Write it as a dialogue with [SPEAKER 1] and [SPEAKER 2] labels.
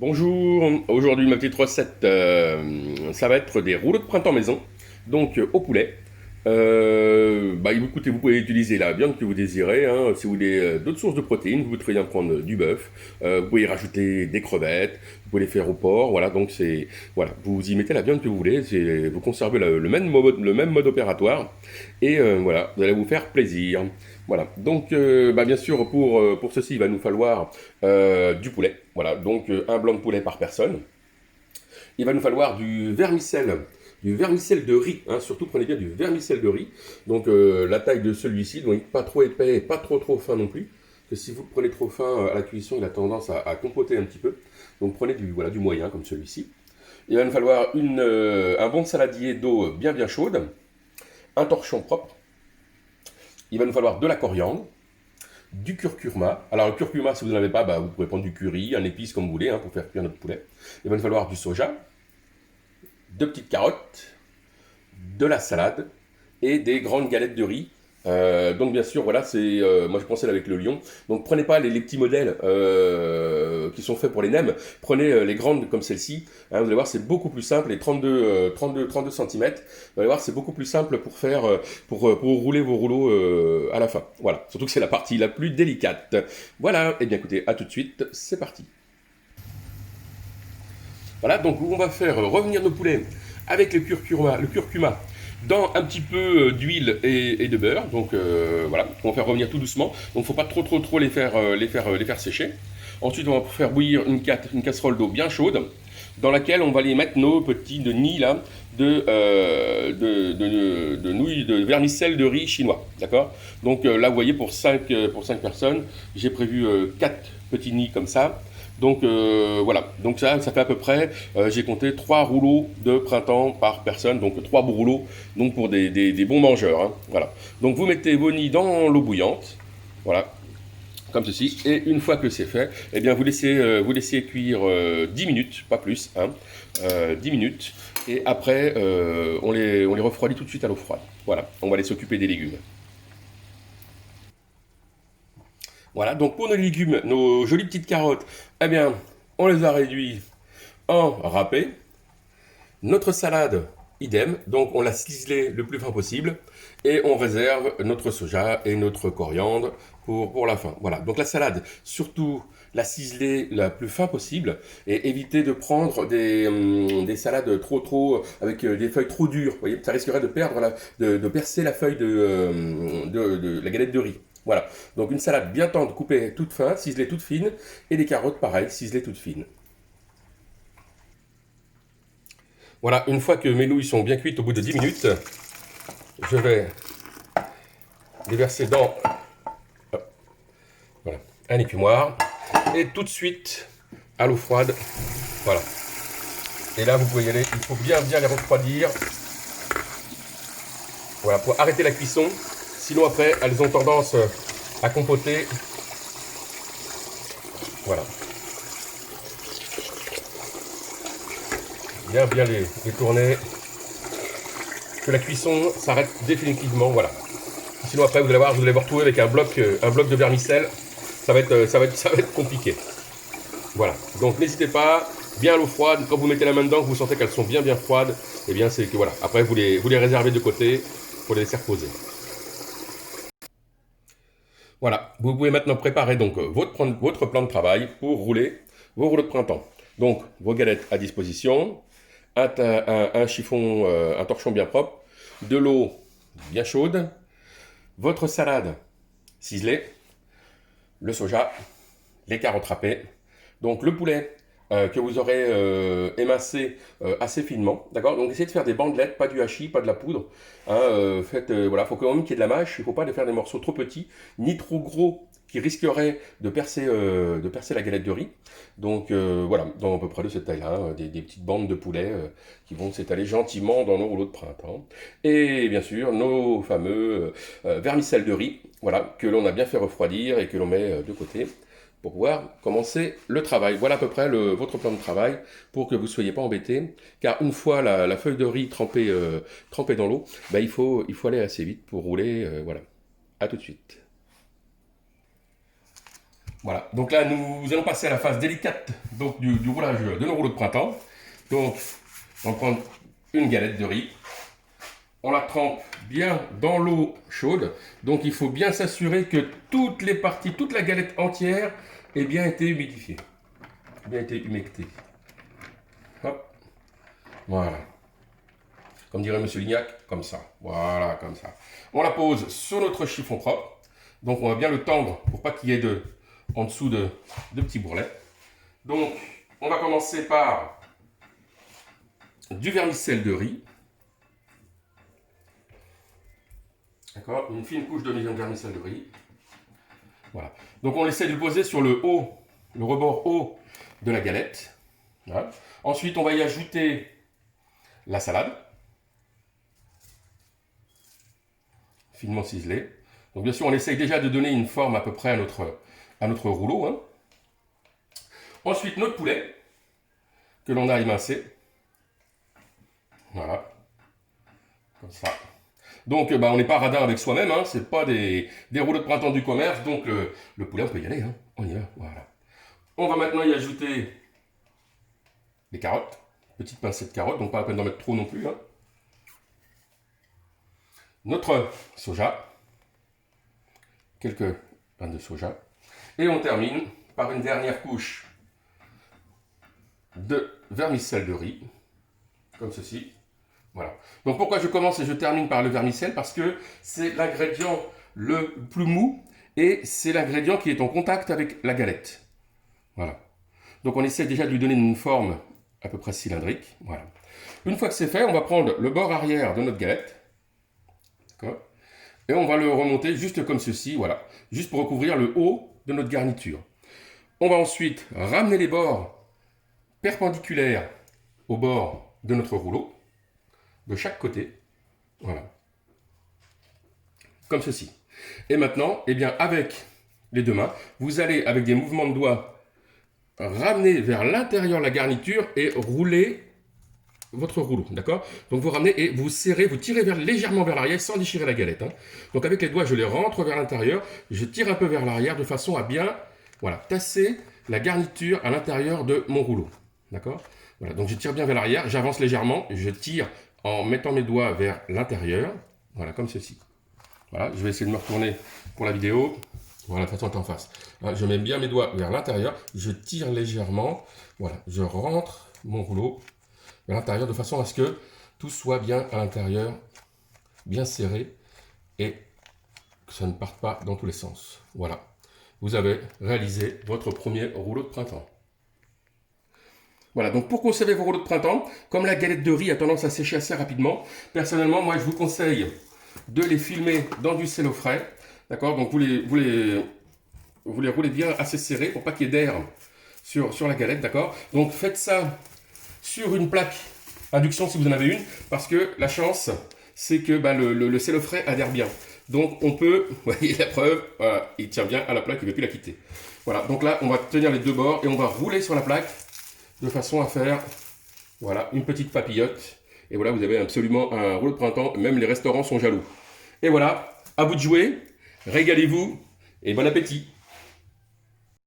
[SPEAKER 1] Bonjour, aujourd'hui ma petite recette, ça va être des rouleaux de printemps maison, donc au poulet. Écoutez, vous pouvez utiliser la viande que vous désirez, hein. Si vous voulez d'autres sources de protéines, vous pouvez très bien prendre du bœuf, vous pouvez y rajouter des crevettes, vous pouvez les faire au porc, voilà, donc voilà, vous y mettez la viande que vous voulez, vous conservez le même mode opératoire, et voilà, vous allez vous faire plaisir. Voilà, donc bien sûr pour ceci il va nous falloir du poulet, voilà, donc un blanc de poulet par personne. Il va nous falloir du vermicelle de riz, hein, surtout prenez bien du vermicelle de riz. Donc la taille de celui-ci, donc pas trop épais et pas trop fin non plus. Parce que si vous le prenez trop fin à la cuisson, il a tendance à compoter un petit peu. Donc prenez du moyen comme celui-ci. Il va nous falloir un bon saladier d'eau bien chaude, un torchon propre. Il va nous falloir de la coriandre, du curcuma. Alors le curcuma, si vous n'en avez pas, vous pouvez prendre du curry, un épice comme vous voulez, hein, pour faire cuire notre poulet. Il va nous falloir du soja, deux petites carottes, de la salade et des grandes galettes de riz. Donc bien sûr, voilà, moi je conseille avec le lion. Donc prenez pas les petits modèles qui sont faits pour les nems. Prenez les grandes comme celle-ci. Hein, vous allez voir, c'est beaucoup plus simple. Les 32 cm. Vous allez voir, c'est beaucoup plus simple pour faire, pour rouler vos rouleaux à la fin. Voilà. Surtout que c'est la partie la plus délicate. Voilà. Et bien écoutez, à tout de suite. C'est parti. Voilà. Donc on va faire revenir nos poulets avec le curcuma dans un petit peu d'huile et de beurre. Donc voilà, on va faire revenir tout doucement. Donc il ne faut pas trop les faire sécher. Ensuite, on va faire bouillir une casserole d'eau bien chaude dans laquelle on va les mettre nos petits nids là de nouilles de vermicelle de riz chinois. D'accord. Donc là, vous voyez, pour 5 personnes, j'ai prévu 4 petits nids comme ça. Donc voilà, donc ça fait à peu près, j'ai compté 3 rouleaux de printemps par personne, donc 3 beaux rouleaux, donc pour des bons mangeurs. Hein, voilà. Donc vous mettez vos nids dans l'eau bouillante, voilà, comme ceci, et une fois que c'est fait, eh bien vous laissez cuire 10 minutes, pas plus, hein, 10 minutes, et après on les refroidit tout de suite à l'eau froide. Voilà, on va aller s'occuper des légumes. Voilà, donc pour nos légumes, nos jolies petites carottes, eh bien, on les a réduits en râpé. Notre salade, idem, donc on l'a ciselée le plus fin possible. Et on réserve notre soja et notre coriandre pour la fin. Voilà, donc la salade, surtout la ciseler la plus fin possible et éviter de prendre des salades avec des feuilles trop dures. Vous voyez, ça risquerait de percer la feuille de la galette de riz. Voilà, donc une salade bien tendre, coupée toute fin, ciselée toute fine, et les carottes pareil, ciselées toutes fines. Voilà, une fois que mes nouilles sont bien cuites au bout de 10 minutes, je vais les verser dans voilà, un écumoire et tout de suite à l'eau froide. Voilà. Et là, vous pouvez y aller, il faut bien les refroidir. Voilà, pour arrêter la cuisson. Sinon, après, elles ont tendance à compoter. Voilà. Bien les tourner. Que la cuisson s'arrête définitivement. Voilà. Sinon, après, vous allez vous retrouver avec un bloc de vermicelle. Ça va être compliqué. Voilà. Donc, n'hésitez pas. Bien à l'eau froide. Quand vous mettez la main dedans, vous sentez qu'elles sont bien froides. Et bien, c'est que voilà. Après, vous les réservez de côté pour les laisser reposer. Voilà. Vous pouvez maintenant préparer donc votre plan de travail pour rouler vos rouleaux de printemps. Donc, vos galettes à disposition, un chiffon, un torchon bien propre, de l'eau bien chaude, votre salade ciselée, le soja, les carottes râpées, donc le poulet que vous aurez émincé assez finement, d'accord. Donc essayez de faire des bandelettes, pas du hachis, pas de la poudre. Hein, voilà, faut quand même qu'il y ait de la mâche. Il ne faut pas les faire des morceaux trop petits, ni trop gros qui risqueraient de percer la galette de riz. Donc voilà, dans à peu près de cette taille-là, hein, des petites bandes de poulet qui vont s'étaler gentiment dans nos rouleaux de printemps. Et bien sûr, nos fameux vermicelles de riz, voilà, que l'on a bien fait refroidir et que l'on met de côté pour pouvoir commencer le travail. Voilà à peu près votre plan de travail pour que vous ne soyez pas embêtés. Car une fois la feuille de riz trempée dans l'eau, il faut aller assez vite pour rouler. Voilà. À tout de suite. Voilà, donc là nous allons passer à la phase délicate donc, du roulage de nos rouleaux de printemps. Donc on va prendre une galette de riz, on la trempe bien dans l'eau chaude, donc il faut bien s'assurer que toutes les parties, toute la galette entière ait bien été humidifiée, bien été humectée. Hop, voilà. Comme dirait Monsieur Lignac, comme ça, voilà, comme ça. On la pose sur notre chiffon propre, donc on va bien le tendre pour pas qu'il y ait en dessous de petits bourrelets. Donc, on va commencer par du vermicelle de riz. D'accord, une fine couche de vermicelle de riz. Voilà. Donc on essaie de le poser sur le haut, le rebord haut de la galette. Voilà. Ensuite, on va y ajouter la salade, finement ciselée. Donc bien sûr, on essaye déjà de donner une forme à peu près à notre rouleau. Hein. Ensuite, notre poulet, que l'on a émincé. Voilà. Comme ça. Donc, on n'est pas radin avec soi-même, hein. C'est pas des rouleaux de printemps du commerce. Donc, le poulet, on peut y aller. Hein. On y va. Voilà. On va maintenant y ajouter les carottes. Petite pincée de carottes, donc pas la peine d'en mettre trop non plus. Hein. Notre soja. Quelques pains de soja. Et on termine par une dernière couche de vermicelle de riz. Comme ceci. Voilà. Donc pourquoi je commence et je termine par le vermicelle? Parce que c'est l'ingrédient le plus mou et c'est l'ingrédient qui est en contact avec la galette. Voilà. Donc on essaie déjà de lui donner une forme à peu près cylindrique. Voilà. Une fois que c'est fait, on va prendre le bord arrière de notre galette. D'accord. Et on va le remonter juste comme ceci. Voilà. Juste pour recouvrir le haut de notre garniture. On va ensuite ramener les bords perpendiculaires au bord de notre rouleau. De chaque côté, voilà, comme ceci. Et maintenant, eh bien, avec les deux mains, vous allez, avec des mouvements de doigts, ramener vers l'intérieur la garniture et rouler votre rouleau, d'accord? Donc vous ramenez et vous serrez, vous tirez légèrement vers l'arrière sans déchirer la galette. Hein. Donc avec les doigts, je les rentre vers l'intérieur, je tire un peu vers l'arrière de façon à bien, voilà, tasser la garniture à l'intérieur de mon rouleau, d'accord? Voilà, donc je tire bien vers l'arrière, j'avance légèrement, je tire en mettant mes doigts vers l'intérieur, voilà, comme ceci. Voilà, je vais essayer de me retourner pour la vidéo. Voilà, de façon en face. Voilà, je mets bien mes doigts vers l'intérieur, je tire légèrement, voilà, je rentre mon rouleau vers l'intérieur de façon à ce que tout soit bien à l'intérieur, bien serré et que ça ne parte pas dans tous les sens. Voilà, vous avez réalisé votre premier rouleau de printemps. Voilà, donc pour conserver vos rouleaux de printemps, comme la galette de riz a tendance à sécher assez rapidement, personnellement, moi je vous conseille de les filmer dans du cello frais. D'accord, donc vous les roulez bien assez serrés pour pas qu'il y ait d'air sur la galette, d'accord. Donc faites ça sur une plaque induction si vous en avez une, parce que la chance, c'est que le cello frais adhère bien. Donc on peut, vous voyez la preuve, voilà, il tient bien à la plaque, il ne veut plus la quitter. Voilà, donc là on va tenir les deux bords et on va rouler sur la plaque de façon à faire, voilà, une petite papillote. Et voilà, vous avez absolument un rouleau de printemps, même les restaurants sont jaloux. Et voilà, à vous de jouer, régalez-vous et bon appétit!